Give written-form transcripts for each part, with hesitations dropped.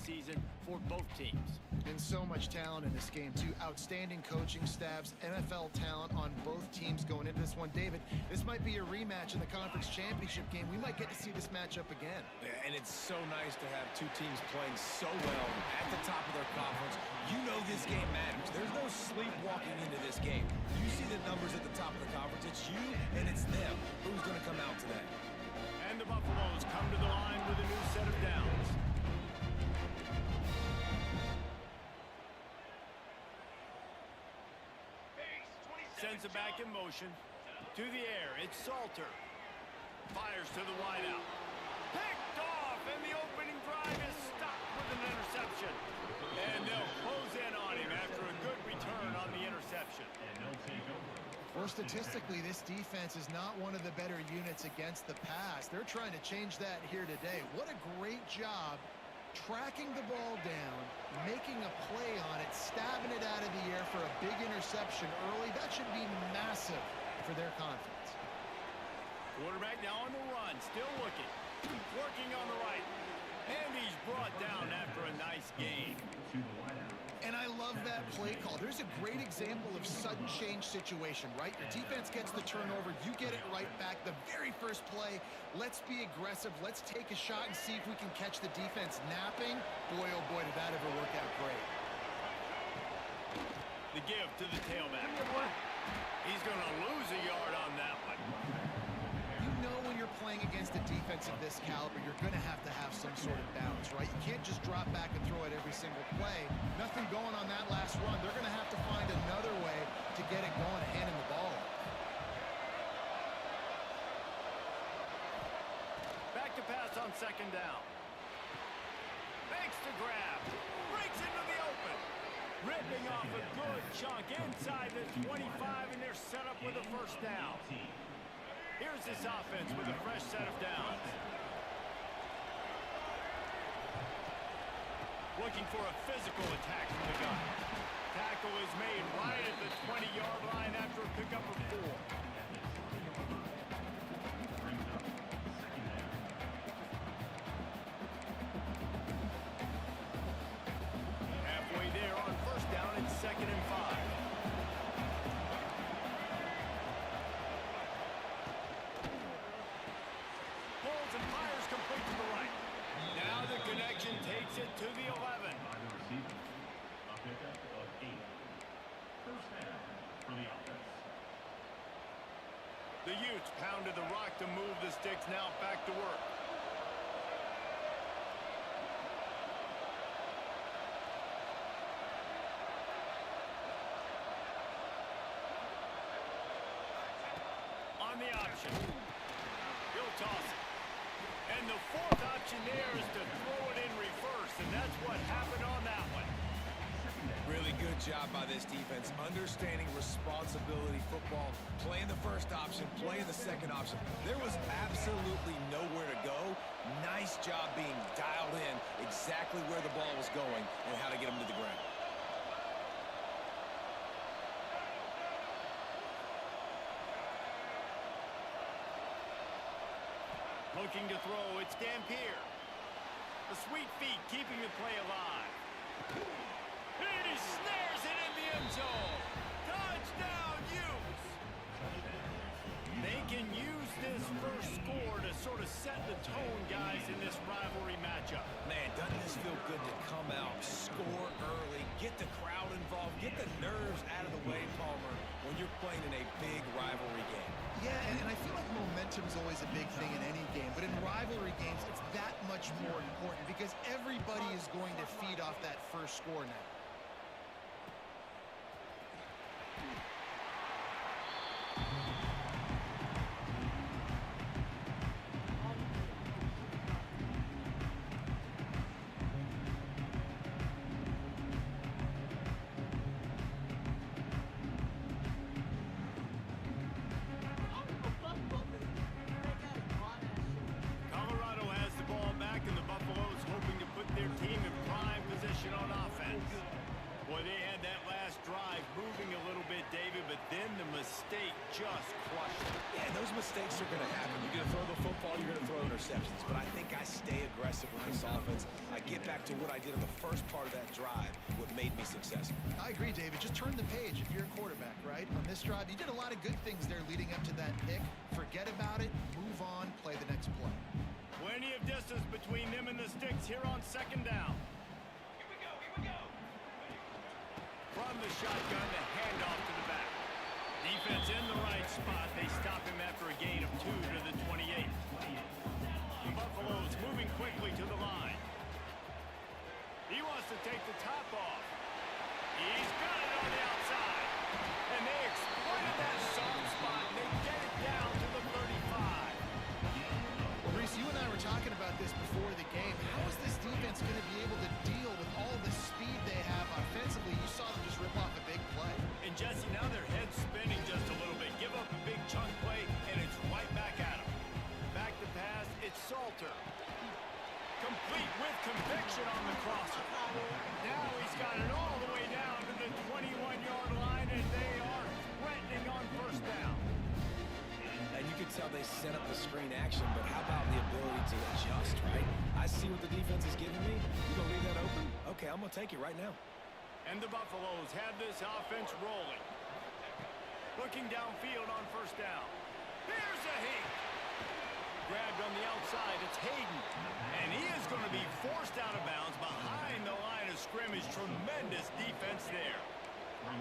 season for both teams. And so much talent in this game, too. Outstanding coaching staffs, NFL talent on both teams going into this one. David, this might be a rematch in the conference championship game. We might get to see this matchup again. Yeah, and it's so nice to have two teams playing so well at the top of their conference. You know this game matters. There's no sleepwalking into this game. You see the numbers at the top of the conference. It's you and it's them. Who's going to come out today? And the Buffaloes come to the line with a new set of downs. Sends it back in motion. To the air, it's Salter. Fires to the wideout. Picked off, and the opening drive is stopped with an interception. And they'll close in on him after a good return on the interception. Well, statistically, this defense is not one of the better units against the pass. They're trying to change that here today. What a great job tracking the ball down, making a play on it, stabbing it out of the air for a big interception early. That should be massive for their confidence. Quarterback now on the run, still looking. Working on the right. And he's brought down after a nice gain. And I love that play call. There's a great example of sudden change situation, right? Your defense gets the turnover, you get it right back. The very first play, let's be aggressive. Let's take a shot and see if we can catch the defense napping. Boy, oh boy, did that ever work out great. The give to the tailback. He's going to lose a yard on that one. You know when you're playing against a defense of this caliber, you're going to have some sort of balance, right? You can't just drop back and throw it every single play. Nothing going on that last run. They're going to have to find another way to get it going, handing the ball off. Back to pass on second down. Fakes to grab. Breaks into the open. Ripping off a good chunk inside the 25, and they're set up with a first down. Here's this offense with a fresh set of downs. Looking for a physical attack from the gun. Tackle is made right at the 20-yard line after a pickup of 4. Halfway there on first down, it's 2nd and 5. Pulls and fires complete to the right. Now the connection takes it to the 11. The Utes pounded the rock to move the sticks, now back to work. On the option. He'll toss it. And the fourth option there is to throw it in reverse, and that's what happened on that one. Really good job by this defense, understanding responsibility football, playing the first option, playing the second option. There was absolutely nowhere to go. Nice job being dialed in exactly where the ball was going and how to get him to the ground. Looking to throw, it's Dampier. The sweet feet keeping the play alive. And he snares it in the end zone. Touchdown, Utes! They can use this first score to sort of set the tone, guys, in this rivalry matchup. Man, doesn't this feel good to come out, score early, get the crowd involved, get the nerves out of the way, Palmer, when you're playing in a big rivalry game. Yeah, and I feel like momentum is always a big thing in any game, but in rivalry games, it's that much more important because everybody is going to feed off that first score now. Boy, they had that last drive moving a little bit, David, but then the mistake just mistakes are going to happen. You're going to throw the football, you're going to throw interceptions. But I think I stay aggressive with this offense. I get back to what I did in the first part of that drive, what made me successful. I agree, David. Just turn the page if you're a quarterback, right? On this drive, you did a lot of good things there leading up to that pick. Forget about it, move on, play the next play. Plenty of distance between them and the sticks here on second down. Here we go. From the shotgun, the handoff to the back. Defense in the right spot. They stop him after a gain of 2 to the 28. The Buffaloes moving quickly to the line. He wants to take the top off. He's got it on the outside. And they exploited that soft spot. They get it down to the 35. Well, Reese, you and I were talking about this before the game. How is this defense going to be able to deal with all the speed they have offensively? You saw them just rip off a big play. And Jesse, now their head's spinning just a little bit. Give up a big chunk play, and it's right back at him. Back to pass, it's Salter. Complete with conviction on the crosser. Now he's got it all the way down to the 21-yard line, and they are threatening on first down. And you can tell they set up the screen action, but how about the ability to adjust, right? I see what the defense is giving me. You gonna leave that open? Okay, I'm gonna take it right now. And the Buffaloes have this offense rolling. Looking downfield on first down. Here's a hit. Grabbed on the outside, it's Hayden. And he is going to be forced out of bounds behind the line of scrimmage. Tremendous defense there.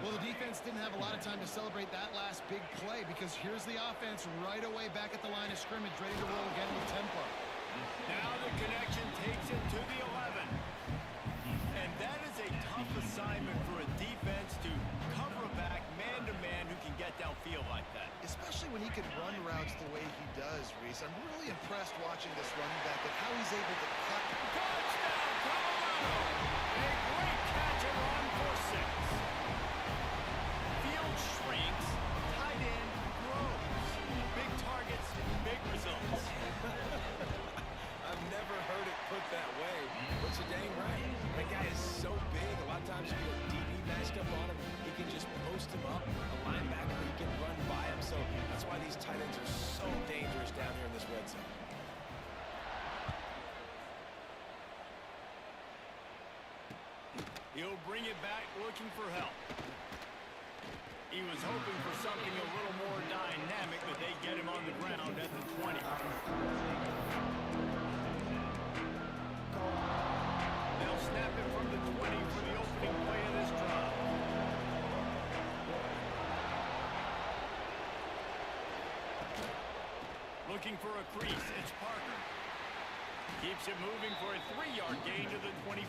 Well, the defense didn't have a lot of time to celebrate that last big play because here's the offense right away back at the line of scrimmage, ready to roll again with tempo. Now the connection takes it to the 11. And that is a tough assignment for a defense to cover a back man-to-man who can get downfield like that. Especially when he can run routes the way he does, Reese. I'm really impressed watching this running back and how he's able to cut. Touchdown, Colorado! A great catch and run for 6. Field shrinks, tight end grows. Big targets, big results. I've never heard it put that way, but you're dang right. That guy is so big. A lot of times you get a DB matched up on him. He can just post him up. A linebacker, he can run by him. So that's why these tight ends are so dangerous down here in this red zone. He'll bring it back looking for help. He was hoping for something a little more dynamic, but they get him on the ground at the 20. They'll snap it from the 20 for the opening play of this drive. Looking for a crease, it's Parker. Keeps it moving for a 3-yard gain to the 24.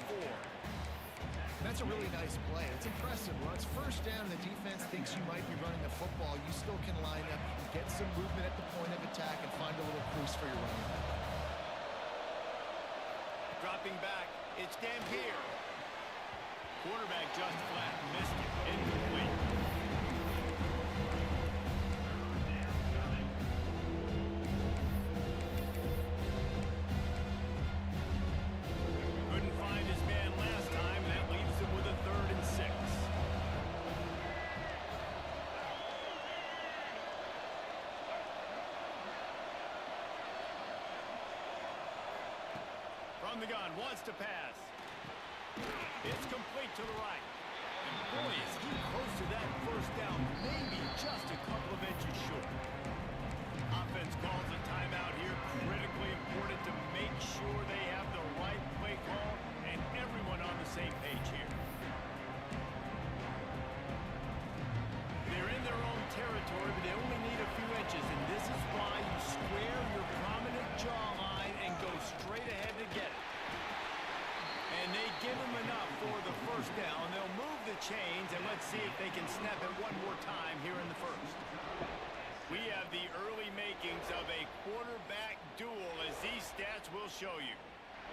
That's a really nice play. It's impressive. When it's first down and the defense thinks you might be running the football, you still can line up, get some movement at the point of attack, and find a little crease for your running back. Dropping back, it's Dampier. Quarterback just flat, missed it, incomplete. Couldn't find his man last time, and that leaves him with a 3rd and 6. From the gun, wants to pass. It's complete to the right. And boy, is he close to that first down, maybe just a couple of inches short. Offense calls a timeout here, critically important to make sure they have the right play call and everyone on the same page here. They're in their own territory, but they only need a few inches, and this is why you square your prominent jawline and go straight ahead to get it. And they give him enough for the first down. They'll move the chains, and let's see if they can snap it one more time here in the first. We have the early makings of a quarterback duel, as these stats will show you.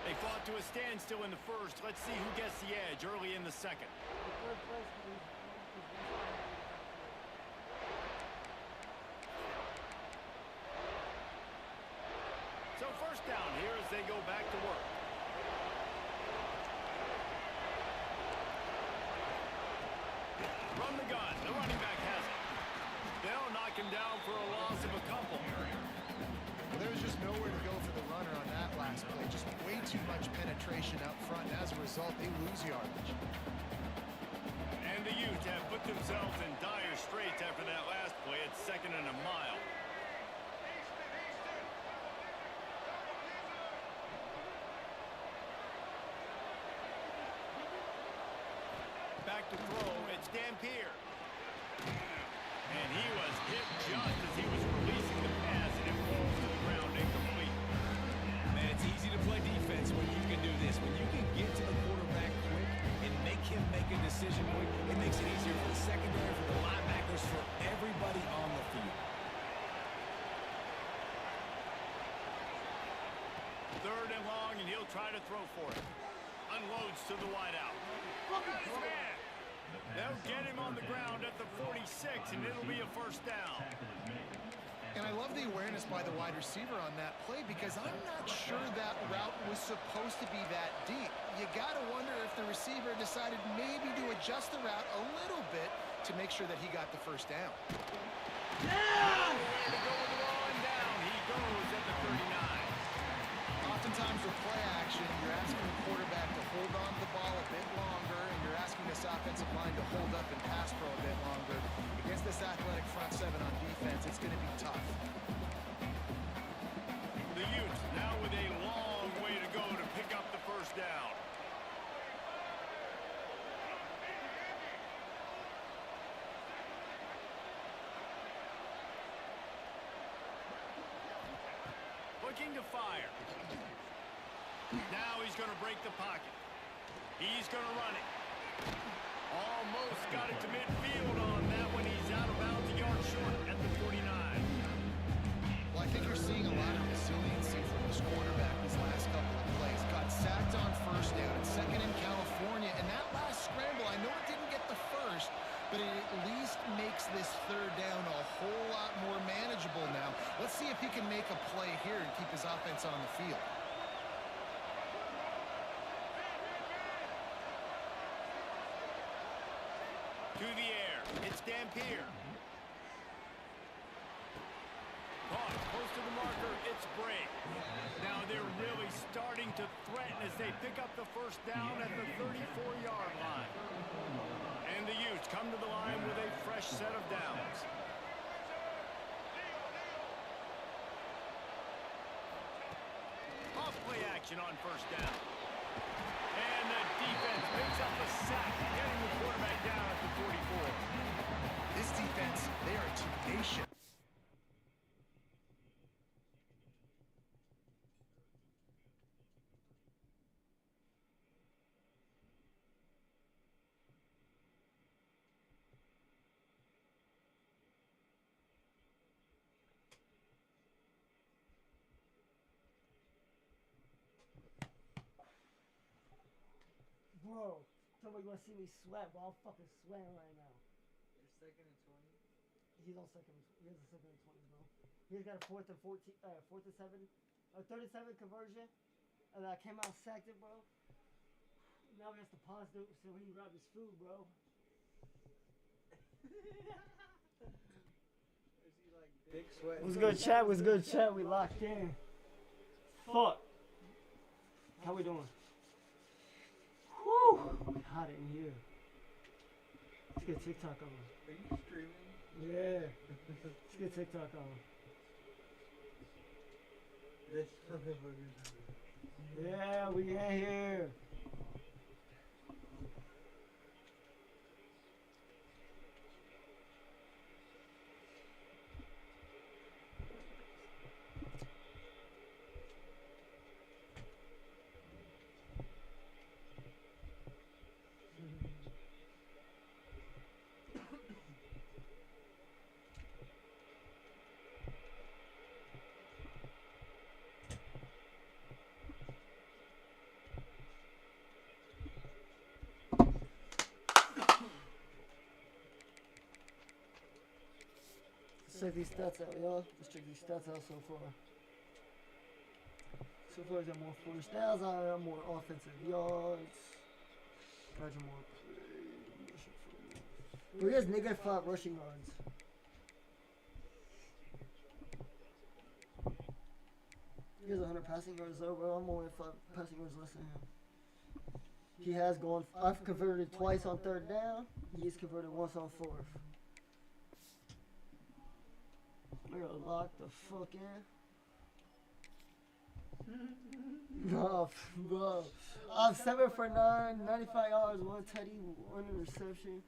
They fought to a standstill in the first. Let's see who gets the edge early in the second. So first down here as they go back to work. From the gun, the running back has it. They'll knock him down for a loss of a couple. there was just nowhere to go for the runner on that last play. Just way too much penetration up front. And as a result, they lose yardage. And the Utes have put themselves in dire straits after that last play. It's 2nd and a mile. Back to throw. It's Dampier. And he was hit just as he was releasing the pass, and it falls to the ground incomplete. Man, it's easy to play defense when you can do this. When you can get to the quarterback quick and make him make a decision quick, it makes it easier for the secondary, for the linebackers, for everybody on the field. 3rd and long, and he'll try to throw for it. Unloads to the wideout. Nice man. They'll get him on the ground at the 46, and it'll be a 1st down. And I love the awareness by the wide receiver on that play because I'm not sure that route was supposed to be that deep. You got to wonder if the receiver decided maybe to adjust the route a little bit to make sure that he got the 1st down. Yeah! To go with the ball and down. He goes at the 39. Oftentimes with play action, you're asking the quarterback to hold on to the ball a bit longer, and you're asking this offensive line to hold up and pass pro a bit longer. Against this athletic front 7 on defense, it's going to be tough. The Utes now with a long way to go to pick up the 1st down. Looking to fire. Now he's going to break the pocket. He's going to run it. Almost got it to midfield on that one. He's out of bounds, a yard short at the 49. Well, I think you're seeing a lot of resiliency from this quarterback these last couple of plays. Got sacked on 1st down and 2nd in California. And that last scramble, I know it didn't get the 1st, but it at least makes this 3rd down a whole lot more manageable now. Let's see if he can make a play here and keep his offense on the field. To the air. It's Dampier. Caught close to the marker. It's Bray. Now they're really starting to threaten as they pick up the 1st down at the 34-yard line. And the Utes come to the line with a fresh set of downs. Off play action on 1st down. And the defense picks up a sack, getting the quarterback down at the 44. This defense, they are tenacious. Bro, somebody gonna see me sweat, bro. I'm fucking sweating right now. You're 2nd and 20? He's on 2nd. He has a 2nd and 20, bro. He's got a 4th and 14, 4th and 7, a 3rd and 7 conversion, and I came out sacked it, bro. Now he has to pause so he can grab his food, bro. Is he like big sweat? Was good chat. Was good chat. We locked in. Fuck. How we doing? Whew. Hot in here. Let's get TikTok on. Are you streaming? Yeah. Let's get TikTok on. This motherfucker. Yeah, we in here. Let's check these stats out, y'all. Let's check these stats out so far. So far, I got more 1st downs, I got more offensive yards. I got more play. But he has -5 rushing yards. He has 100 passing yards though, bro. I'm only 5 passing yards less than him. He has gone. I've converted twice on 3rd down. He's converted once on 4th. We're gonna lock the fuck in. No, bro. I'm 7 for 9, 95 yards, 1 tutty, 1 interception,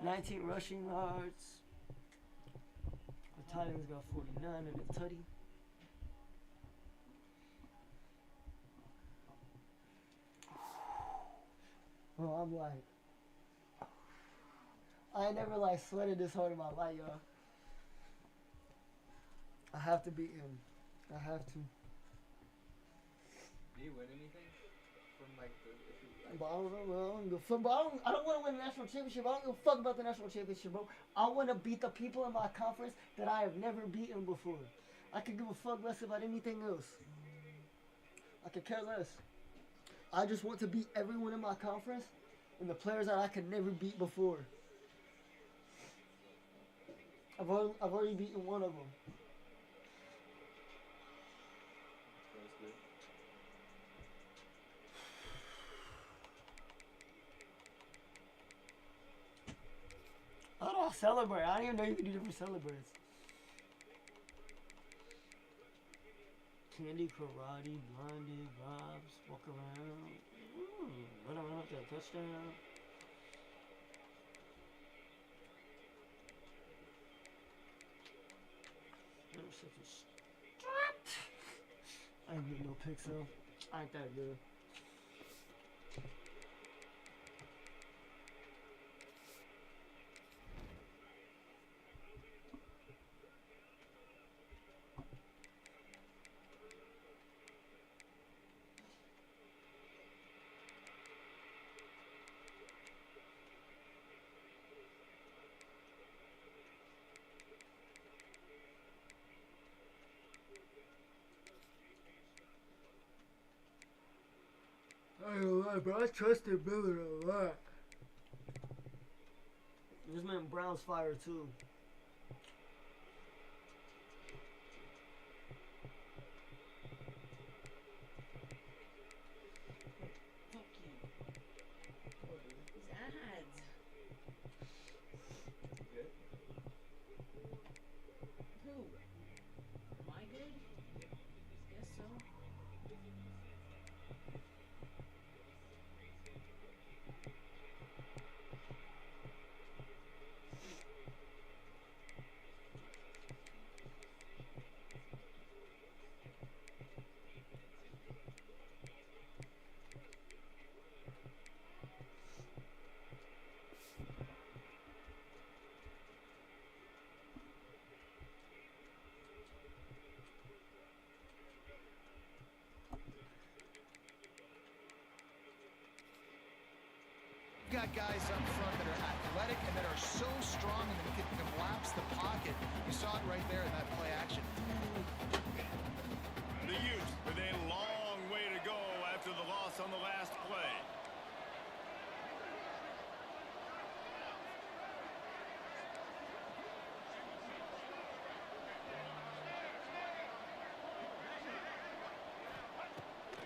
19 rushing yards. The tight end's got 49 and a tutty. Oh, I'm like, I ain't never like sweated this hard in my life, y'all. I have to beat him. I have to. Do you win anything from like the? If you, like, But I don't know, bro. I don't give a fuck. But I don't want to win the national championship. I don't give a fuck about the national championship, bro. I want to beat the people in my conference that I have never beaten before. I could give a fuck less about anything else. I could care less. I just want to beat everyone in my conference and the players that I could never beat before. I've already beaten one of them. that's good. I don't celebrate. I didn't even know you could do different celebrates. Candy, karate, blinded, vibes, walk around. Run around up to a touchdown. Interception strapped. I ain't getting no picks though. I ain't that good. I ain't gonna lie, bro. I trusted Baylor a lot. This man Brown's fire too. Fuck you. These ads. Good. Who? Am I good? Guess so. Got guys up front that are athletic and that are so strong and that can collapse the pocket. You saw it right there in that play action. The Utes with a long way to go after the loss on the last play.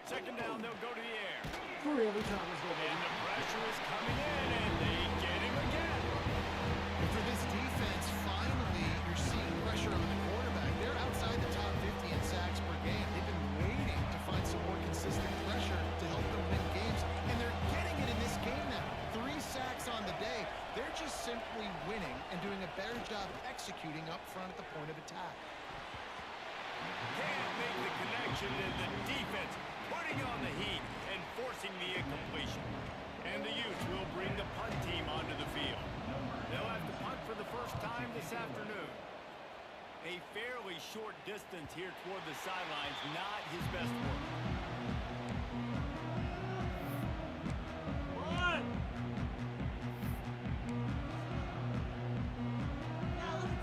Second down, they'll go to the air. Hurry every time let's go, And baby. the pressure is coming in, and they get him again. And for this defense, finally, you're seeing pressure on the quarterback. They're outside the top 50 in sacks per game. They've been waiting to find some more consistent pressure to help them win games, and they're getting it in this game now. 3 sacks on the day. They're just simply winning and doing a better job executing up front at the point of attack. Can't make the connection, and the defense putting on the heat and forcing the incompletion. And the Utes will bring the punt team onto the field. They'll have to punt for the first time this afternoon. A fairly short distance here toward the sidelines, not his best work.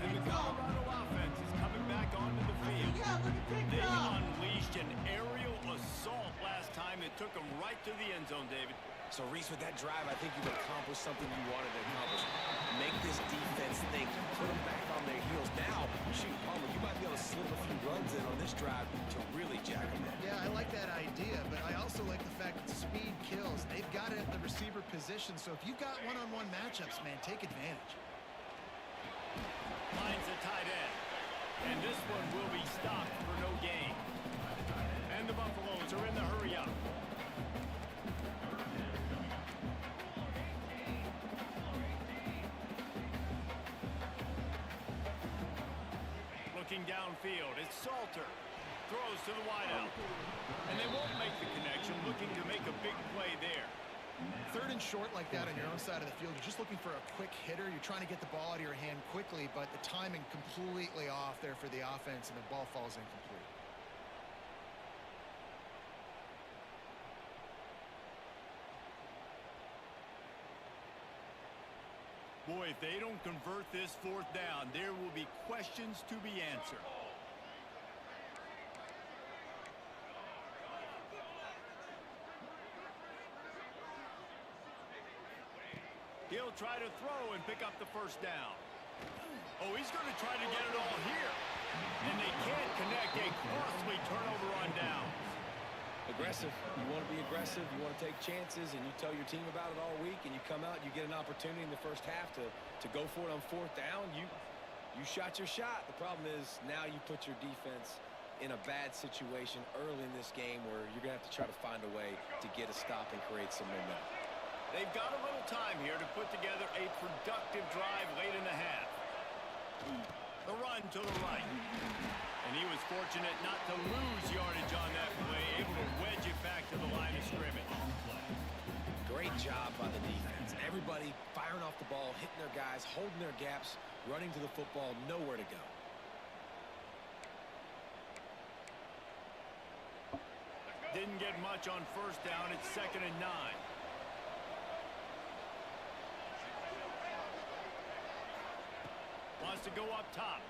And the Colorado offense is coming back onto the field. They unleashed an aerial assault last time that took them right to the end zone, David. So, Reese, with that drive, I think you've accomplished something you wanted to accomplish. Make this defense think. Put them back on their heels. Now, shoot, Palmer, you might be able to slip a few runs in on this drive to really jack them in. Yeah, I like that idea, but I also like the fact that speed kills. They've got it at the receiver position, so if you've got one-on-one matchups, man, take advantage. Finds a tight end. And this one will be stopped for no gain. And the Buffaloes are in the hurry up. Looking downfield, it's Salter. Throws to the wideout. And they won't make the connection, looking to make a big play there. 3rd and short like that on your own side of the field, you're just looking for a quick hitter. You're trying to get the ball out of your hand quickly, but the timing completely off there for the offense, and the ball falls incomplete. Boy, if they don't convert this 4th down, there will be questions to be answered. He'll try to throw and pick up the 1st down. Oh, he's going to try to get it all here. And they can't connect a costly turnover on downs. Aggressive. You want to be aggressive. You want to take chances, and you tell your team about it all week, and you come out, you get an opportunity in the first half to go for it on 4th down. You shot your shot. The problem is now you put your defense in a bad situation early in this game where you're going to have to try to find a way to get a stop and create some momentum. They've got a little time here to put together a productive drive late in the half. The run to the right. And he was fortunate not to lose yardage on that play, able to wedge it back to the line of scrimmage. Great job by the defense. Everybody firing off the ball, hitting their guys, holding their gaps, running to the football, nowhere to go. Didn't get much on 1st down. It's 2nd and 9. Wants to go up top.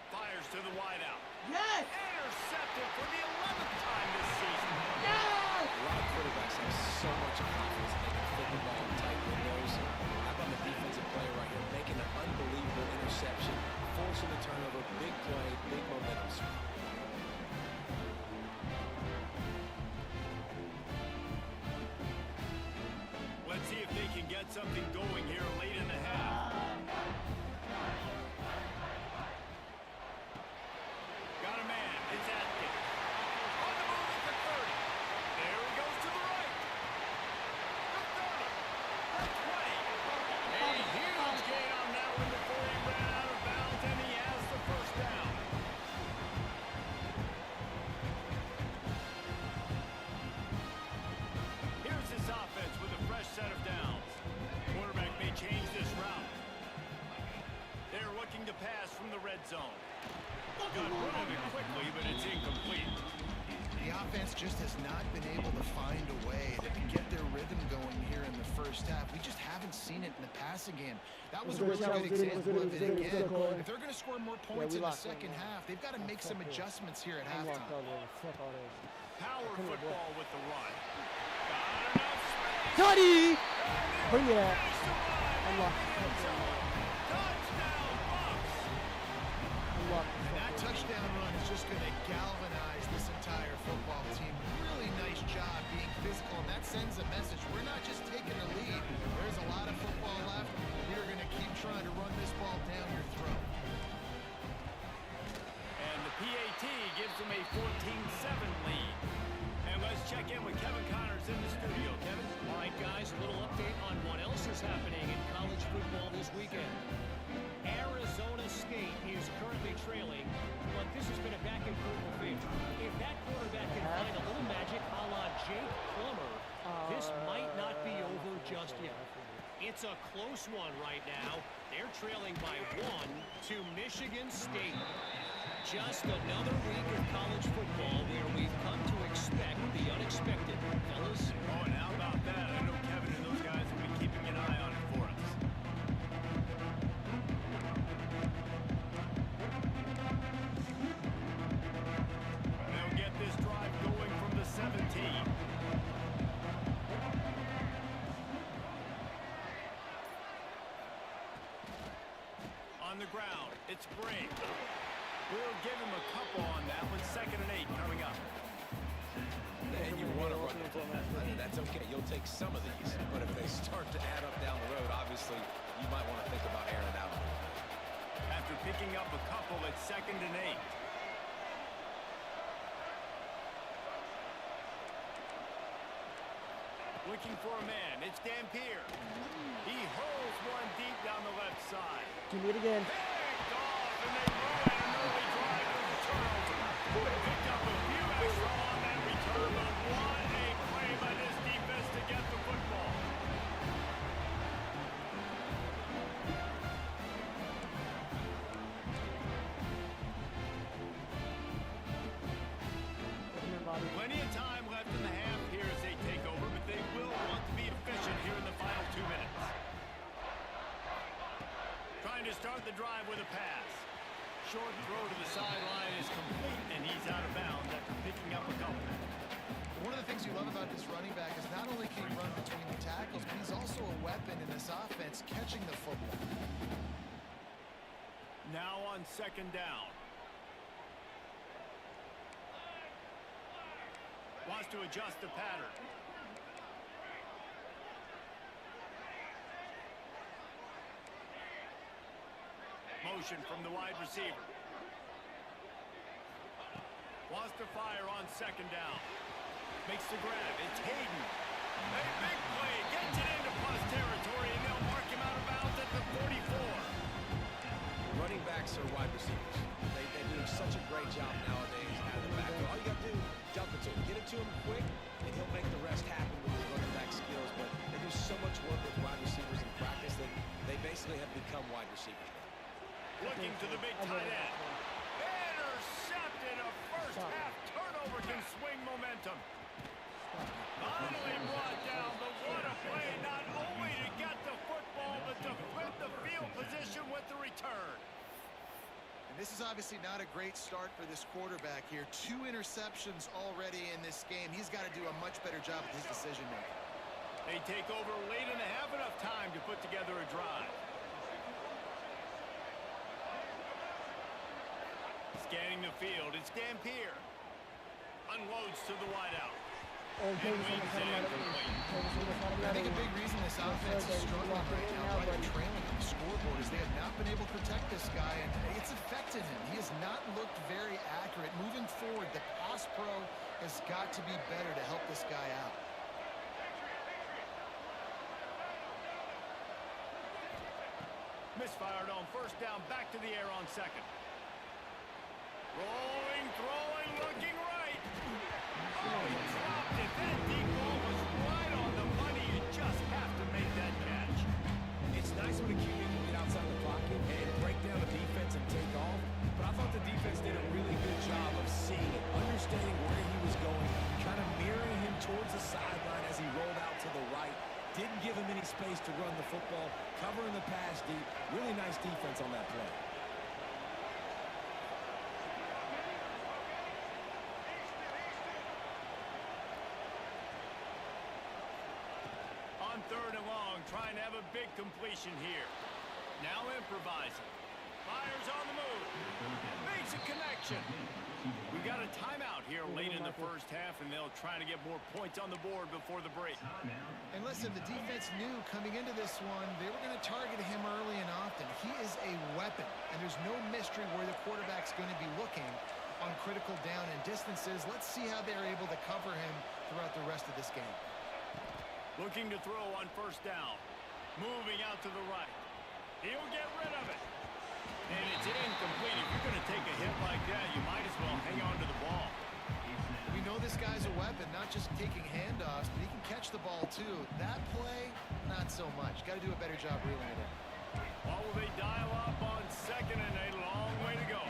Fires to the wideout. Yes! Intercepted for the 11th time this season. Yes! A lot of quarterbacks have so much confidence they can fit the ball in tight windows. How about the defensive player right here making an unbelievable interception, forcing the turnover, big play, big momentum swing. Let's see if they can get something going here late in the half. Got a man. It's Atkins. On the move at the 30. There he goes to the right. The 30. The 20. A huge gain on that one before he ran out of bounds, and he has the 1st down. Here's this offense with a fresh set of downs. Quarterback may change this route. They're looking to pass from the red zone. Got rid of it quickly, but it's incomplete. The offense just has not been able to find a way to get their rhythm going here in the first half. We just haven't seen it in the passing game. That was a really good example of it again. If they're going to score more points in the second half, they've got to make some adjustments here at halftime. Power football with the run. Tutty! Oh yeah. And that touchdown run is just going to galvanize this entire football team. Really nice job being physical, and that sends a message. We're not just taking the lead. There's a lot of football left. We're going to keep trying to run this ball down your throat. And the PAT gives them a 14-7 lead. And let's check in with Kevin Connors in the studio. Kevin? All right, guys, a little update on what else is happening in college football this weekend. Arizona State is currently trailing, but this has been a back-and-forth affair. If that quarterback can find a little magic a la Jake Plummer, this might not be over just yet. It's a close one right now. They're trailing by 1 to Michigan State. Just another week of college football where we've come to expect the unexpected. Fellas? Oh, and how about that? I know Kevin and those guys have been keeping an eye on it for us. They'll get this drive going from the 17. on the ground. It's Brink. We'll give him a couple on that with 2nd and 8 coming up. And you want to run the ball. I mean, that's okay. You'll take some of these. But if they start to add up down the road, obviously, you might want to think about airing it out. After picking up a couple at 2nd and 8. Looking for a man. It's Dampier. He hurls one deep down the left side. Give me it again. Picked off, and they ruin an early drive with the turnover. Picked up a few extra on that return, but what a play by this defense to get the football. Plenty of time left in the half here as they take over, but they will want to be efficient here in the final 2 minutes. Trying to start the drive with a pass. Short throw to the sideline is complete, and he's out of bounds after picking up a couple. One of the things you love about this running back is not only can he run between the tackles, but he's also a weapon in this offense catching the football. Now on 2nd down. Wants to adjust the pattern. Motion from the wide receiver. Wants to fire on 2nd down. Makes the grab. It's Hayden. A big play. Gets it into plus territory, and they'll mark him out of bounds at the 44. Running backs are wide receivers. They do such a great job nowadays out of the backfield. All you got to do, dump it to him. Get it to him quick, and he'll make the rest happen with his running back skills. But they do so much work with wide receivers in practice that they basically have become wide receivers now. Looking to the big tight end. Intercepted. A first-half turnover can swing momentum. Not only brought down, but what a play. Not only to get the football, but to flip the field position with the return. And this is obviously not a great start for this quarterback here. 2 interceptions already in this game. He's got to do a much better job with his decision-making. They take over late in the half, enough time to put together a drive. Scanning the field, it's Dampier. Unloads to the wideout. And wings in complete. I think a big reason this offense is struggling right now, right trailing on the scoreboard, is they have not been able to protect this guy, and it's affected him. He has not looked very accurate. Moving forward, the pass pro has got to be better to help this guy out. Misfired on 1st down, back to the air on 2nd. Rolling, throwing, looking right. Oh, he dropped it. That deep ball was right on the money. You just have to make that catch. It's nice when a QB can get outside the pocket and break down the defense and take off. But I thought the defense did a really good job of seeing it, understanding where he was going, kind of mirroring him towards the sideline as he rolled out to the right. Didn't give him any space to run the football, covering the pass deep. Really nice defense on that play. On 3rd and long, trying to have a big completion here. Now improvising. Fires on the move. Makes a connection. We got a timeout here late in the 1st half, and they'll try to get more points on the board before the break. And listen, the defense knew coming into this one, they were going to target him early and often. He is a weapon, and there's no mystery where the quarterback's going to be looking on critical down and distances. Let's see how they're able to cover him throughout the rest of this game. Looking to throw on 1st down. Moving out to the right. He'll get rid of it. And it's incomplete. If you're going to take a hit like that, you might as well hang on to the ball. We know this guy's a weapon, not just taking handoffs, but he can catch the ball too. That play, not so much. Got to do a better job reeling it in. What will they dial up on 2nd and a long way to go?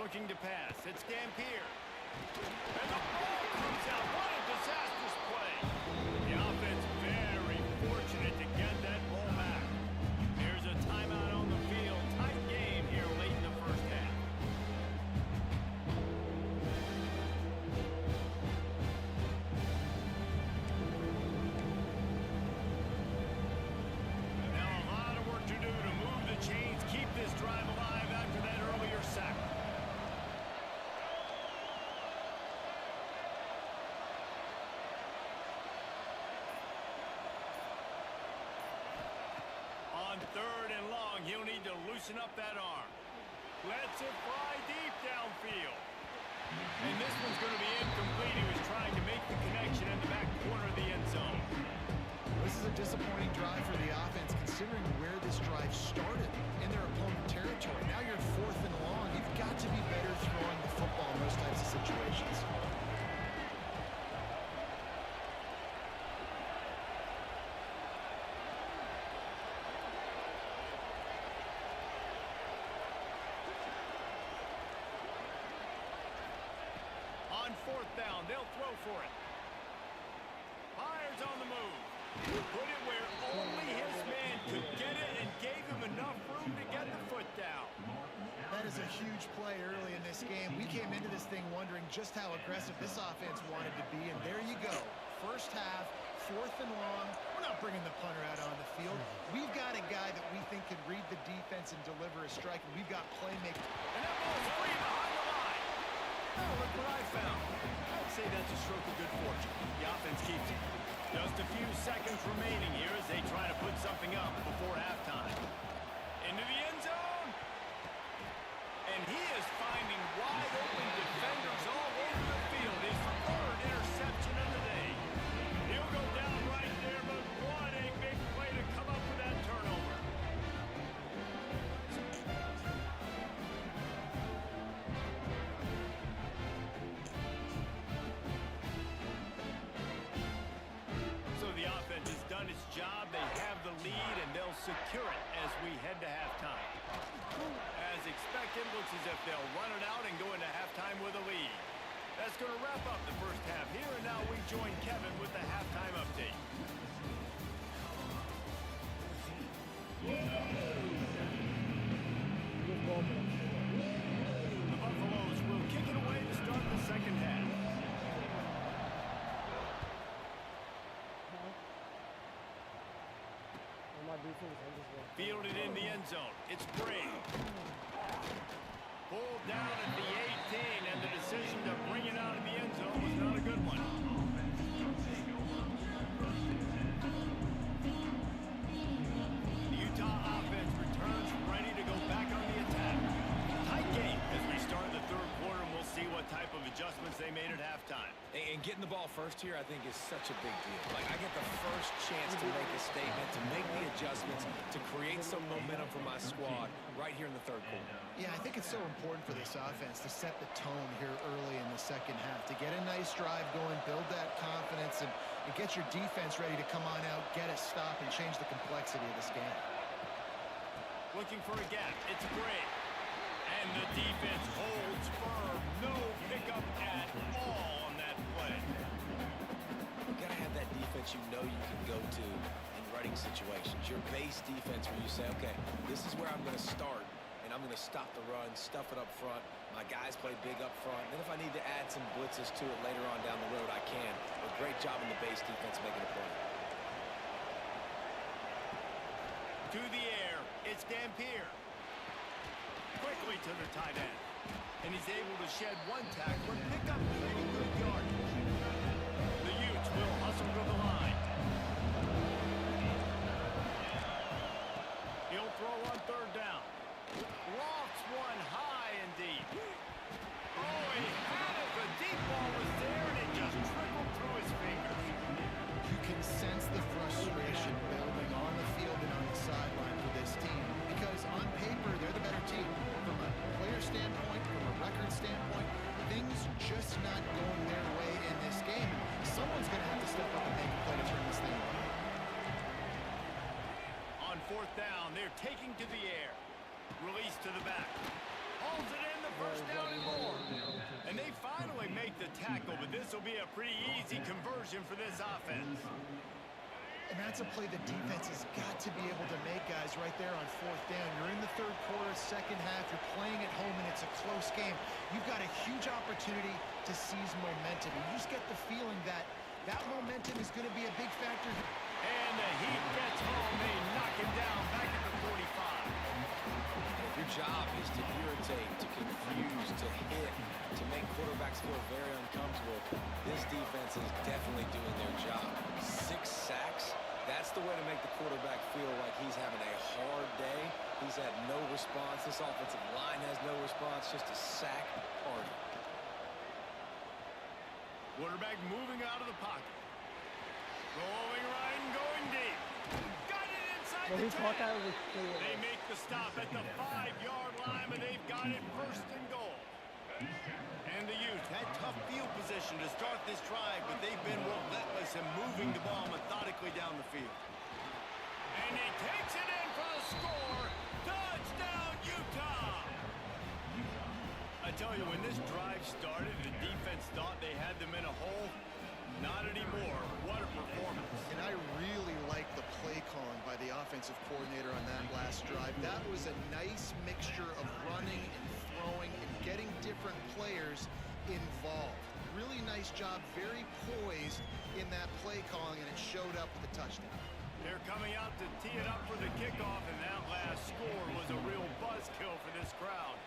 Looking to pass. It's Dampier. And the ball comes out. What a disastrous play. The offense very fortunate to get that ball back. There's a timeout on the field. Tight Third and long, he'll need to loosen up that arm. Lets it fly deep downfield. And this one's going to be incomplete. He was trying to make the connection in the back corner of the end zone. This is a disappointing drive for the offense, considering where this drive started in their opponent territory. Now you're fourth and long. You've got to be better throwing the football in those types of situations. On fourth down, they'll throw for it. Fires on the move. Put it where only his man could get it and gave him enough room to get the foot down. That is a huge play early in this game. We came into this thing wondering just how aggressive this offense wanted to be, and there you go. First half, fourth and long. We're not bringing the punter out on the field. We've got a guy that we think can read the defense and deliver a strike, and we've got playmakers. And that ball's free behind the line. Oh, look what I found. I'd say that's a stroke of good fortune. The offense keeps it. Just a few seconds remaining here as they try to put something up before halftime. Into the end zone. And he is finding wide open defenders all over the field. His third interception of the day. He'll go down right there, but what a big play to come up with that turnover. So the offense has done its job. They have the lead, and they'll secure it as we head to halftime. As expected, looks as if they'll run it out and go into halftime with a lead. That's going to wrap up the first half here, and now we join Kevin with the halftime update. The Buffaloes will kick it away to start the second half. Fielded in the end zone. It's Bray. Pulled down at the 18, and the decision to bring it out of the end zone was not a good one. The Utah offense returns ready to go back on the attack. Tight game as we start the third quarter, and we'll see what type of adjustments they made at halftime. And getting the ball first here, I think, is such a big deal. Like, I get the first chance to make a statement, to make the adjustments, to create some momentum for my squad right here in the third quarter. Yeah, I think it's so important for this offense to set the tone here early in the second half, to get a nice drive going, build that confidence, and get your defense ready to come on out, get a stop, and change the complexity of this game. Looking for a gap. It's Gray. And the defense holds firm. No pickup at all on that play. You gotta have that defense you know you can go to in running situations. Your base defense where you say, okay, this is where I'm going to start, and I'm going to stop the run, stuff it up front. My guys play big up front. Then if I need to add some blitzes to it later on down the road, I can. But great job in the base defense making a play. To the air, it's Dampier. Quickly to the tight end. And he's able to shed one tackle and pick up pretty good yardage. The Utes will hustle to the line. He'll throw on third down. Lofts one high and deep. Oh, he had it. The deep ball was there, and it just trickled through his fingers. You can sense the frustration building on the field and on the sideline for this team, because on paper, they're the better team. From a player standpoint, from a record standpoint, things just not going their way in this game. Someone's going to have to step up and make a play to turn this thing around. On fourth down, they're taking to the air. Release to the back. Holds it in, the first down and more. And they finally make the tackle, but this will be a pretty easy conversion for this offense. And that's a play the defense has got to be able to make, guys, right there on fourth down. You're in the third quarter, second half. You're playing at home, and it's a close game. You've got a huge opportunity to seize momentum. And you just get the feeling that that momentum is going to be a big factor. And the Heat gets home. They knock him down back at the 45. If your job is to irritate, to confuse, to hit, to make quarterbacks feel very uncomfortable, this defense is definitely doing their job. 6 sacks, that's the way to make the quarterback feel like he's having a hard day. He's had no response. This offensive line has no response. Just a sack party. Quarterback moving out of the pocket. Rolling right and going deep. Got it inside the 10. They make the stop at the 5-yard line, but they've got it first and goal. And the Utes had tough field position to start this drive, but they've been relentless in moving the ball methodically down the field. And he takes it in for the score. Touchdown, Utah! I tell you, when this drive started, the defense thought they had them in a hole. Not anymore. What a performance. And I really like the play calling by the offensive coordinator on that last drive. That was a nice mixture of running and throwing and getting different players involved. Really nice job, very poised in that play calling, and it showed up with a touchdown. They're coming out to tee it up for the kickoff, and that last score was a real buzzkill for this crowd.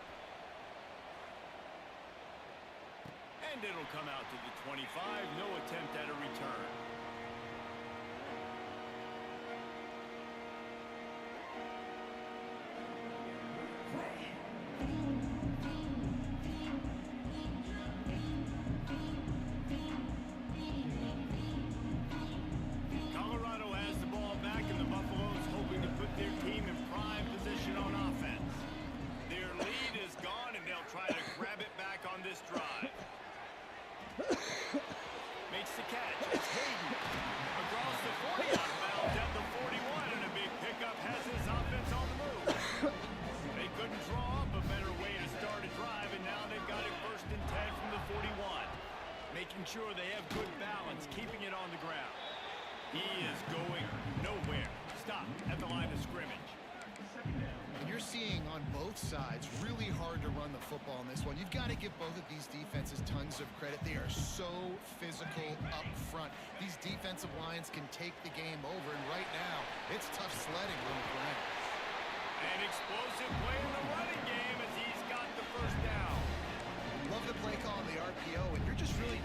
And it'll come out to the 25. No attempt at a return. Colorado has the ball back, and the Buffaloes hoping to put their team in prime position on offense. Their lead is gone, and they'll try to grab it back on this drive. Makes the catch. It's Hayden. Across the 40, out of bounds at the 41, and a big pickup has his offense on the move. They couldn't draw up a better way to start a drive, and now they've got it first and 10 from the 41. Making sure they have good balance, keeping it on the ground. He is going nowhere. Stop at the line of scrimmage. You're seeing on both sides really hard to run the football in this one. You've got to give both of these defenses tons of credit. They are so physical up front. These defensive lines can take the game over, and right now it's tough sledding on the ground. An explosive play in the running game as he's got the first down. Love the play call on the RPO, and you're just really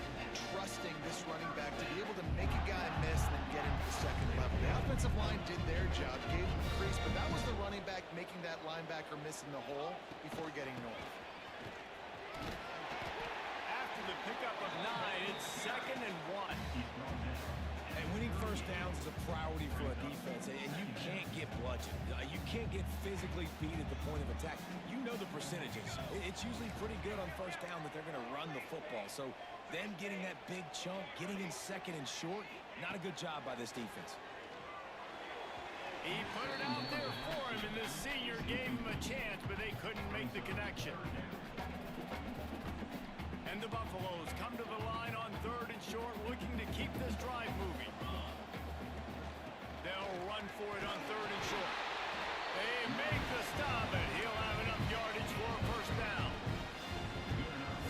trusting this running back to be able to make a guy miss and then get into the second level. The offensive line did their job, gave him the crease, but that was the running back making that linebacker miss in the hole before getting north. After the pickup of 9, it's 2nd and 1. And winning first downs is a priority for a defense, and you can't get bludgeoned. You can't get physically beat at the point of attack. You know the percentages. It's usually pretty good on first down that they're going to run the football. So them getting that big chunk, getting in 2nd and short, not a good job by this defense. He put it out there for him, and the senior gave him a chance, but they couldn't make the connection. And the Buffaloes come to the line on 3rd and short, looking to keep this drive moving. They'll run for it on 3rd and short. They make the stop, and he'll have enough yardage for a first down.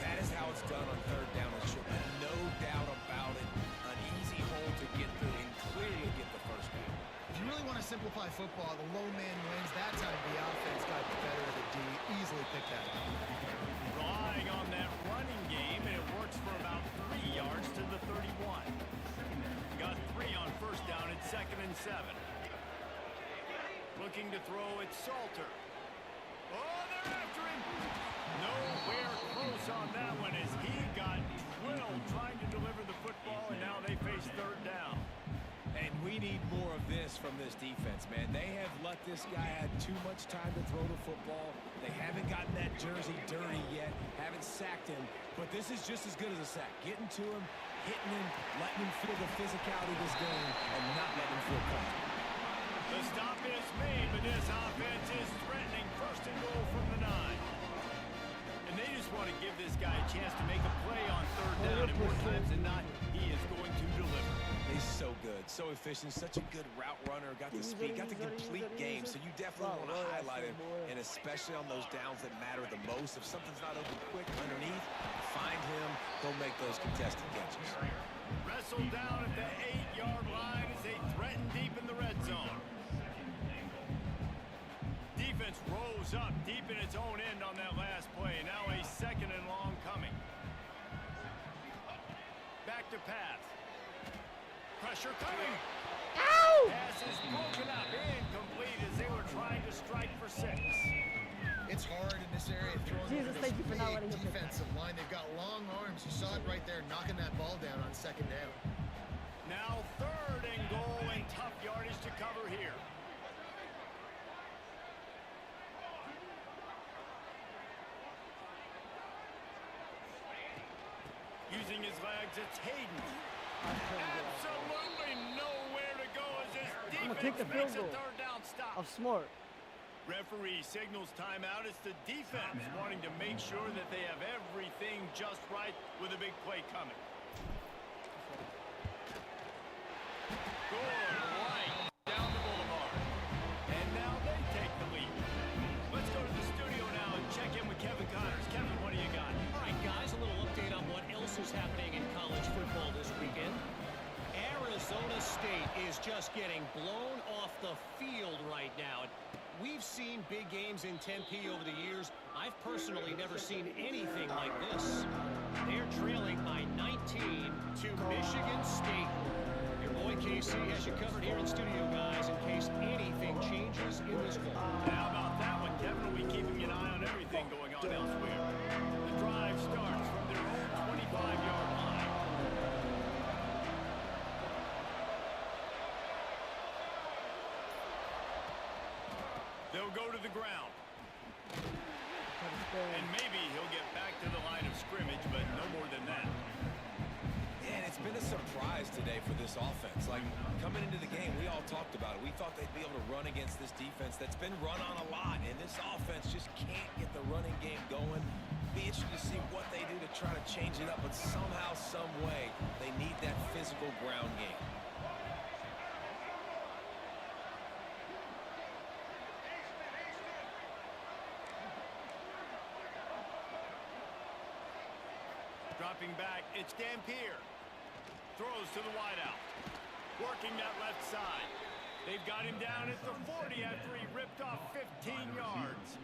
That is how it's done on 3rd down and short. No doubt about it. An easy hole to get through and clearly get the first down. If you really want to simplify football, the low man wins. That time the offense got the better of the D. Easily picked that up. Relying on that running game, and it works for about 3 yards to the 31. Got 3 on first down at 2nd and 7. Looking to throw, it's Salter. Oh, they're after him. Nowhere close on that one as he got drilled trying to deliver the football, and now they face 3rd down. And we need more of this from this defense, man. They have let this guy have too much time to throw the football. They haven't gotten that jersey dirty yet, haven't sacked him, but this is just as good as a sack. Getting to him, hitting him, letting him feel the physicality of this game, and not letting him feel comfortable. The stop is made, but this offense is threatening 1st and goal from the 9. And they just want to give this guy a chance to make a play on 3rd down, and more times than not, he is going to deliver. He's so good, so efficient, such a good route runner, got the speed, got the complete game, so you definitely want to highlight him, and especially on those downs that matter the most. If something's not open quick underneath, find him, he'll make those contested catches. Wrestled down at the 8-yard line as they threaten deep in the red zone. Defense rose up deep in its own end on that last play. Now a 2nd and long coming. Back to pass. Pressure coming. Ow! Pass is broken up. Incomplete defensive line. They've got long arms. You saw it right there, knocking that ball down on second down. Now 3rd and goal and tough yardage to cover here. Using his legs, it's Hayden. Absolutely nowhere to go as his defense makes a 3rd down stop. I'm smart. Referee signals timeout. It's the defense wanting to make sure that they have everything just right with a big play coming. Good right down the boulevard. And now they take the lead. Let's go to the studio now and check in with Kevin Connors. Kevin, what do you got? All right, guys, a little update on what else is happening in college football this weekend. Arizona State is just getting blown off the field right now. We've seen big games in Tempe over the years. I've personally never seen anything like this. They're trailing by 19 to Michigan State. Your boy KC has you covered here in studio, guys, in case anything changes in this one. How about that one? Kevin will be keeping an eye on everything going on elsewhere. The drive starts from their own 25-yard line. They'll go to the ground. And maybe he'll get back to the line of scrimmage, but no more than that. Yeah, and it's been a surprise today for this offense. Like, coming into the game, we all talked about it. We thought they'd be able to run against this defense that's been run on a lot, and this offense just can't get the running game going. Be interested to see what they do to try to change it up, but somehow, some way, they need that physical ground game. Dropping back, it's Dampier. Throws to the wideout. Working that left side. They've got him down at the 40 after he ripped off 15 yards.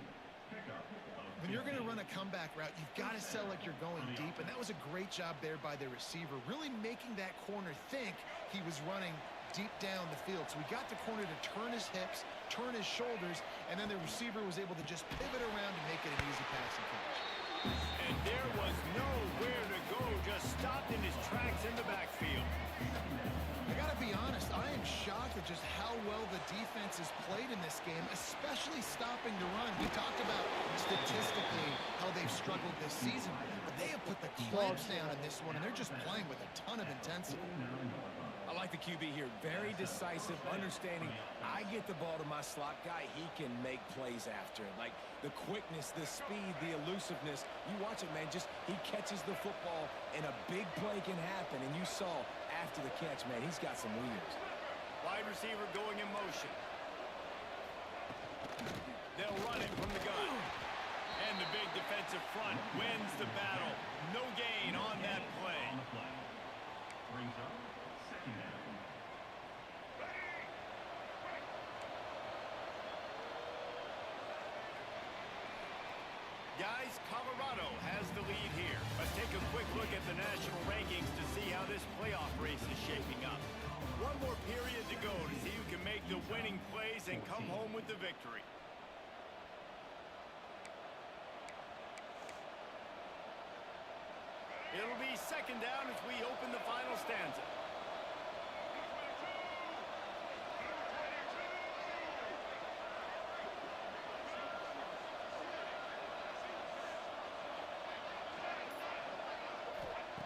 When you're going to run a comeback route, you've got to sell like you're going deep, and that was a great job there by the receiver, really making that corner think he was running deep down the field. So he got the corner to turn his hips, turn his shoulders, and then the receiver was able to just pivot around and make it an easy pass and catch. And there was nowhere to go, just stopped in his tracks in the backfield. I gotta be honest, I am shocked at just how well the defense has played in this game, especially stopping the run. We talked about statistically how they've struggled this season, but they have put the clamps down in this one, and they're just playing with a ton of intensity. I like the QB here. Very decisive, understanding. I get the ball to my slot guy. He can make plays after it. Like the quickness, the speed, the elusiveness. You watch it, man. Just he catches the football, and a big play can happen. And you saw after the catch, man, he's got some wheels. Wide receiver going in motion. They'll run him from the gun. And the big defensive front wins the battle. No gain on that play. Brings up second down. Guys, Colorado has the lead here. Let's take a quick look at the national rankings to see how this playoff race is shaping up. One more period to go to see who can make the winning plays and come home with the victory. It'll be second down as we open the final stanza.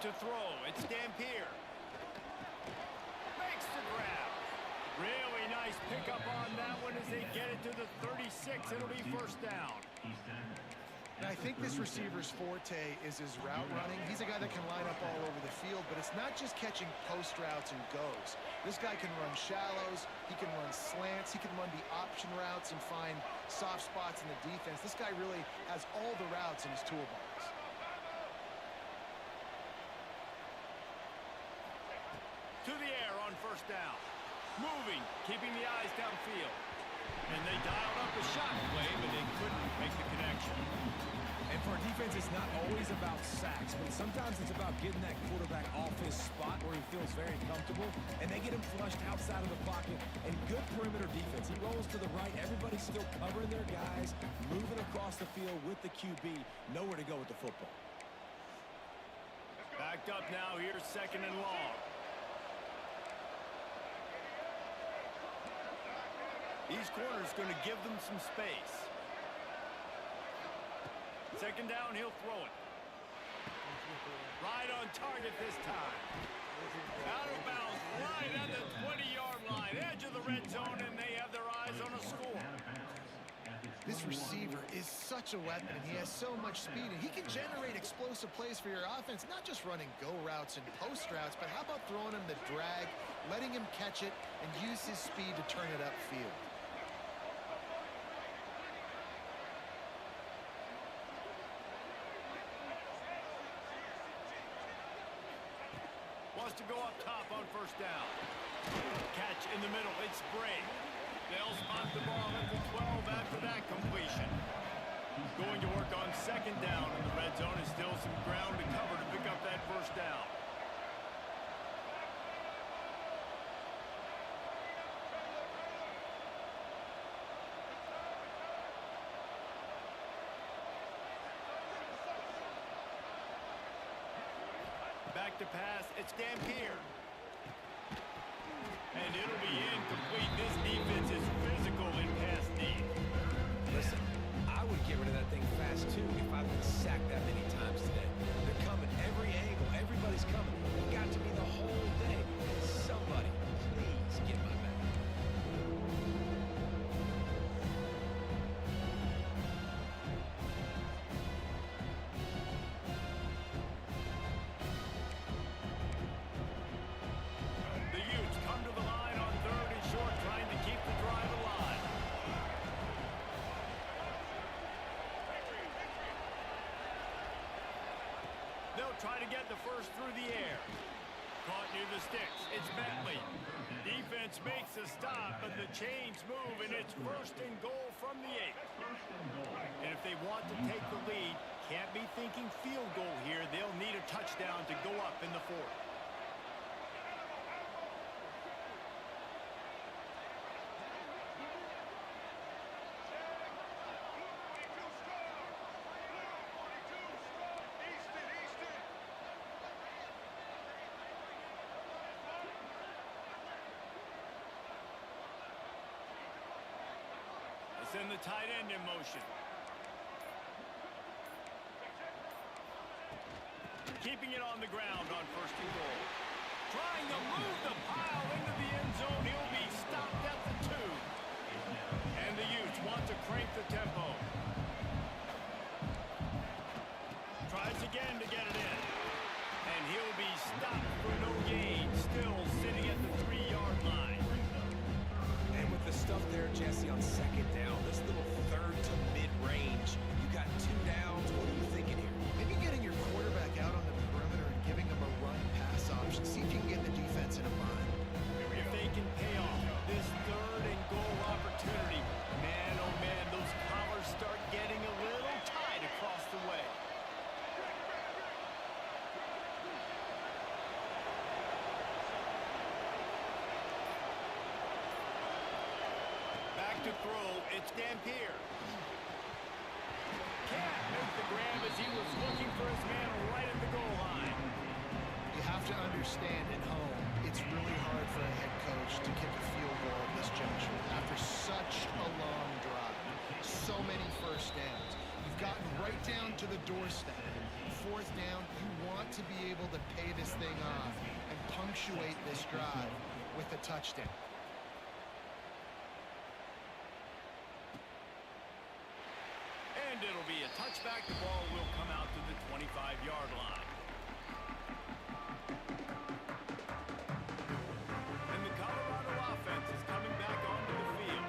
To throw, it's Dampier. Makes the grab. Really nice pickup on that one as they get it to the 36. It'll be first down. And I think this receiver's forte is his route running. He's a guy that can line up all over the field, but it's not just catching post routes and goes. This guy can run shallows, he can run slants, he can run the option routes and find soft spots in the defense. This guy really has all the routes in his toolbox. To the air on first down. Moving, keeping the eyes downfield. And they dialed up a shot play, but they couldn't make the connection. And for a defense, it's not always about sacks, but sometimes it's about getting that quarterback off his spot where he feels very comfortable, and they get him flushed outside of the pocket. And good perimeter defense. He rolls to the right. Everybody's still covering their guys, moving across the field with the QB. Nowhere to go with the football. Backed up now. Here's 2nd and long. These corners going to give them some space. 2nd down, he'll throw it. Right on target this time. Out of bounds, right at the 20-yard line. Edge of the red zone, and they have their eyes on a score. This receiver is such a weapon, and he has so much speed, and he can generate explosive plays for your offense, not just running go routes and post routes, but how about throwing him the drag, letting him catch it, and use his speed to turn it upfield. Wants to go up top on 1st down. Catch in the middle. It's Bray. They'll spot the ball at the 12 after that completion. Going to work on 2nd down in the red zone. Is still some ground to cover to pick up that 1st down. Back to pass, it's Dampier. And it'll be incomplete. This defense is physical in pass deep. Listen, I would get rid of that thing fast, too, if I've been sacked that many times today. They're coming every angle. Everybody's coming. It got to be the whole day. Somebody, please get my back. The Utes come to the line on 3rd and short, trying to keep the drive alive. They'll try to get the 1st through the air. Caught near the sticks. It's Bentley. Defense makes a stop, but the chains move, and it's 1st and goal from the 8. And if they want to take the lead, can't be thinking field goal here. They'll need a touchdown to go up in the 4th. Send the tight end in motion. Keeping it on the ground on 1st and goal. Trying to move the pile into the end zone. He'll be stopped at the 2. And the Utes want to crank the tempo. Tries again to get it in. And he'll be stopped for no gain. Still sitting at the 3-yard line. And with the stuff there, Jesse, on 2nd down, this little 3rd to mid-range, you got 2 downs. What are you thinking here? Maybe getting your quarterback out on the perimeter and giving him a run-pass option. See if you can get the defense in a bind. If they can pay off this 3rd and goal opportunity, man, oh man, those collars start getting a little tight across the way. Back to throw, it's Dampier. Can't make the grab as he was looking for his man right at the goal line. You have to understand at home, it's really hard for a head coach to kick a field goal at this juncture after such a long drive. So many 1st downs. You've gotten right down to the doorstep. 4th down, you want to be able to pay this thing off and punctuate this drive with a touchdown. And it'll be a touchback. The ball will come out to the 25-yard line. And the Colorado offense is coming back onto the field.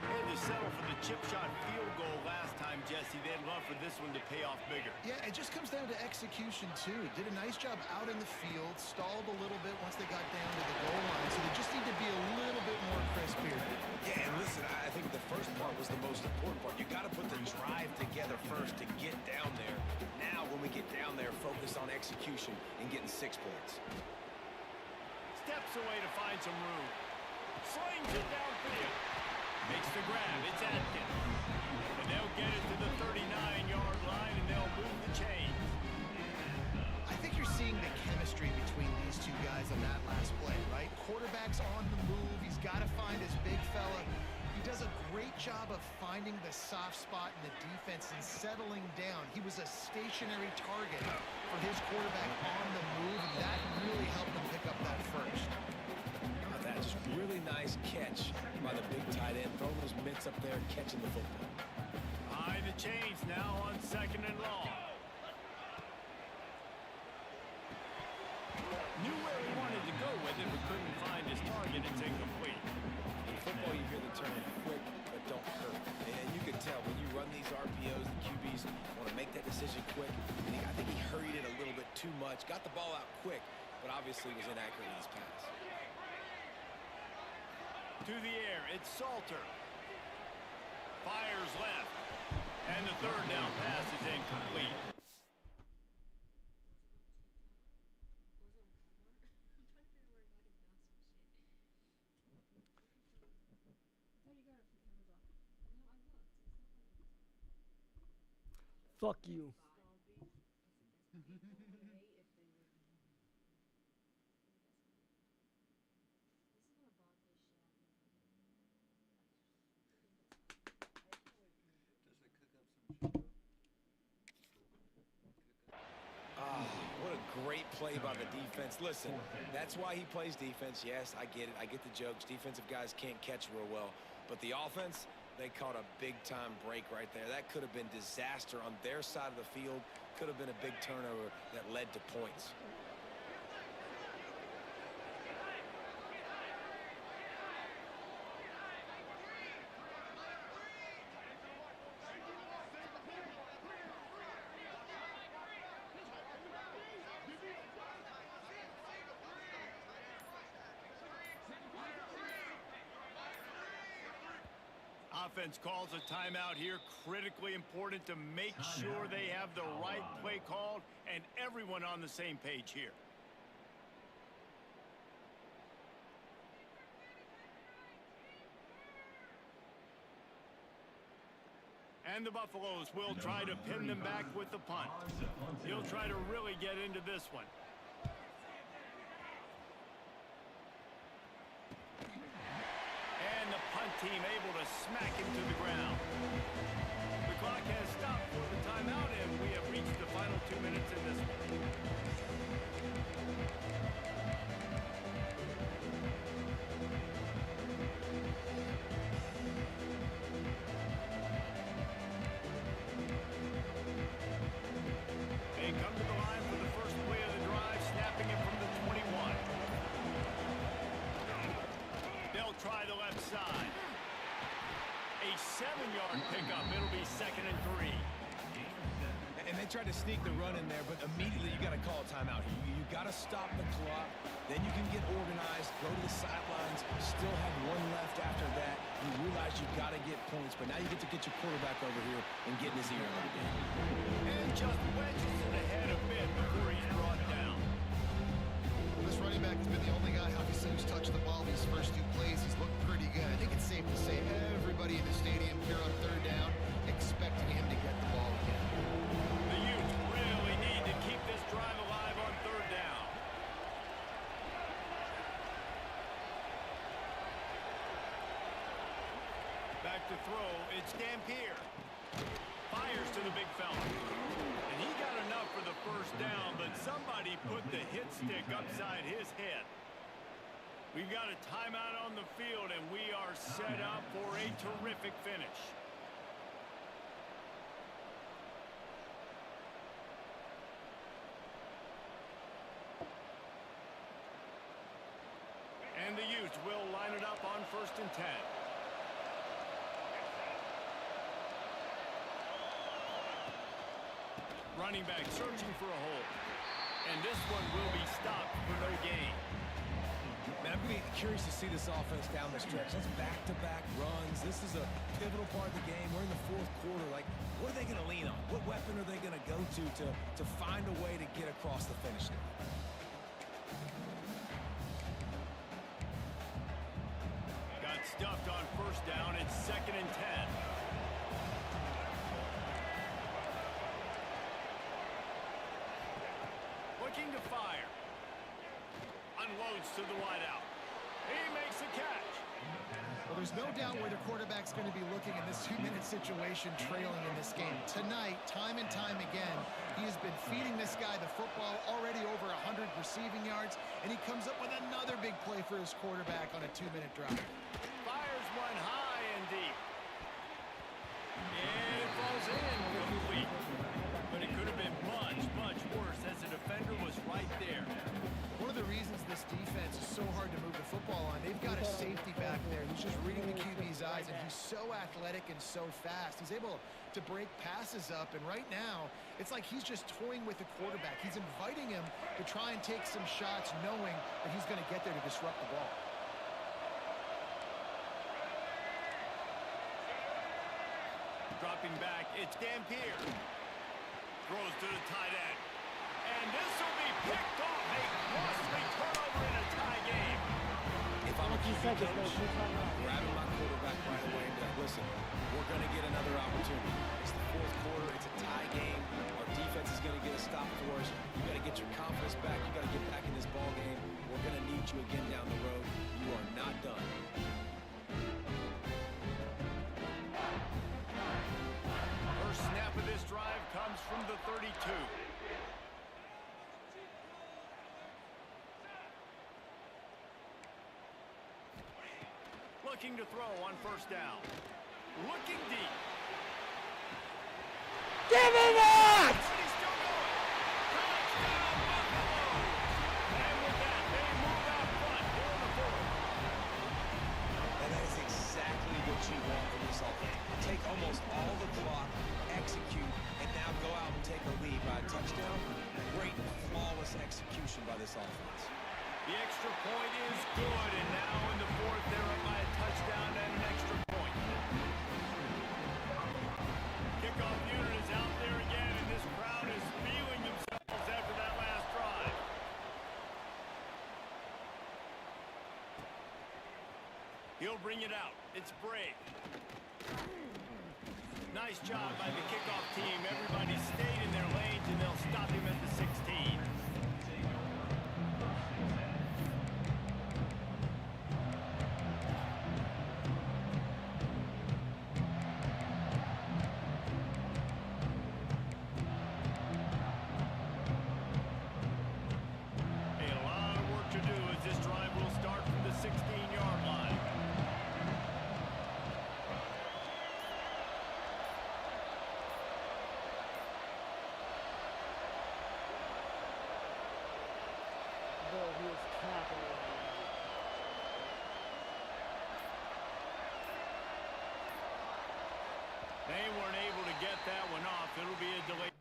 They had to settle for the chip shot field goal last time, Jesse. They'd love for this one to pay off bigger. Yeah, it just comes down to execution, too. Did a nice job out in the field, stalled a little bit once they got down to the goal line, so they just need to be a little bit more crisp here. Yeah, and listen, I think the first part was the most important part. You got to put the drive together first to get down there. Now, when we get down there, focus on execution and getting 6 points. Steps away to find some room. Slings it downfield. Makes the grab. It's Atkins. And they'll get it to the 39-yard line, and they'll move the chains. I think you're seeing the chemistry between these two guys on that last play, right? Quarterback's on the move. He's got to find his big fella. He does a great job of finding the soft spot in the defense and settling down. He was a stationary target for his quarterback on the move, and that really helped him pick up that first. That's just really nice catch by the big tight end. Throwing those mitts up there and catching the football. Behind the chains now on 2nd and long. Knew where he wanted to go with it, but couldn't find his target. It's incomplete. In football, you hear the term quick, but don't hurt. And you can tell when you run these RPOs, the QBs want to make that decision quick. And I think he hurried it a little bit too much. Got the ball out quick, but obviously was inaccurate in his pass. To the air, it's Salter. Fires left. And the 3rd down pass is incomplete. Fuck you. What a great play by the defense. Listen, that's why he plays defense. Yes, I get it. I get the jokes. Defensive guys can't catch real well. But the offense, they caught a big-time break right there. That could have been disaster on their side of the field. Could have been a big turnover that led to points. Offense calls a timeout here. Critically important to make sure they have the right play called and everyone on the same page here. And the Buffaloes will try to pin them back with the punt. He'll try to really get into this one. And the punt team able to smack him to the ground. The clock has stopped for the timeout, and we have reached the final 2 minutes in this one. They come to the line for the first play of the drive, snapping it from the 21. They'll try the left side. A 7-yard pickup. It'll be 2nd and 3. And they tried to sneak the run in there, but immediately you got to call a timeout. You got to stop the clock. Then you can get organized, go to the sidelines, still have one left after that. You realize you got to get points, but now you get to get your quarterback over here and get in his ear a little bit. And just wedges it ahead a bit before he's brought down. This running back has been the only guy, obviously, who's touched the ball these first 2 plays. He's looked pretty good. I think it's safe to say everybody in the stadium here on 3rd down expecting him to get the ball again. The Utes really need to keep this drive alive on 3rd down. Back to throw. It's Dampier. Fires to the big fella. And he got enough for the first down, but somebody put the hit stick upside his head. We've got a timeout on the field, and we are set up for a terrific finish. And the Utes will line it up on 1st and 10. Running back searching for a hole. And this one will be stopped for no gain. Man, I'm going to be curious to see this offense down the stretch. That's back-to-back runs. This is a pivotal part of the game. We're in the 4th quarter. Like, what are they going to lean on? What weapon are they going to go to find a way to get across the finish line? Got stuffed on 1st down. It's 2nd loads to the wideout. He makes the catch. Well, there's no doubt where the quarterback's going to be looking in this 2-minute situation trailing in this game. Tonight, time and time again, he has been feeding this guy the football, already over 100 receiving yards, and he comes up with another big play for his quarterback on a 2-minute drive. Fires one high and deep. And it falls in complete. But it could have been much, much worse as the defender was right there. One of the reasons this defense is so hard to move the football on, they've got a safety back there who's just reading the QB's eyes, and he's so athletic and so fast. He's able to break passes up, and right now, it's like he's just toying with the quarterback. He's inviting him to try and take some shots, knowing that he's going to get there to disrupt the ball. Dropping back, it's Dampier. Throws to the tight end. And this will be picked off. A costly turnover in a tie game. If I'm a QB seconds, coach, grabbing my quarterback right away and be like, listen, we're going to get another opportunity. It's the fourth quarter. It's a tie game. Our defense is going to get a stop for us. You got to get your confidence back. You got to get back in this ball game. We're going to need you again down the road. You are not done. First snap of this drive comes from the 32. Looking to throw on first down. Looking deep. Give him that! And he's still going. Touchdown, Buffalo! And with that, they move out front here in the fourth. And that is exactly what you want from this offense. Take almost all the clock, execute, and now go out and take a lead by a touchdown. Great, flawless execution by this offense. The extra point is good, and now in the fourth, they're up by a touchdown and an extra point. Kickoff unit is out there again, and this crowd is feeling themselves after that last drive. He'll bring it out. It's Brave. Nice job by the kickoff team. Everybody stayed in their lanes, and they'll stop him at the 16. They weren't able to get that one off. It'll be a delay.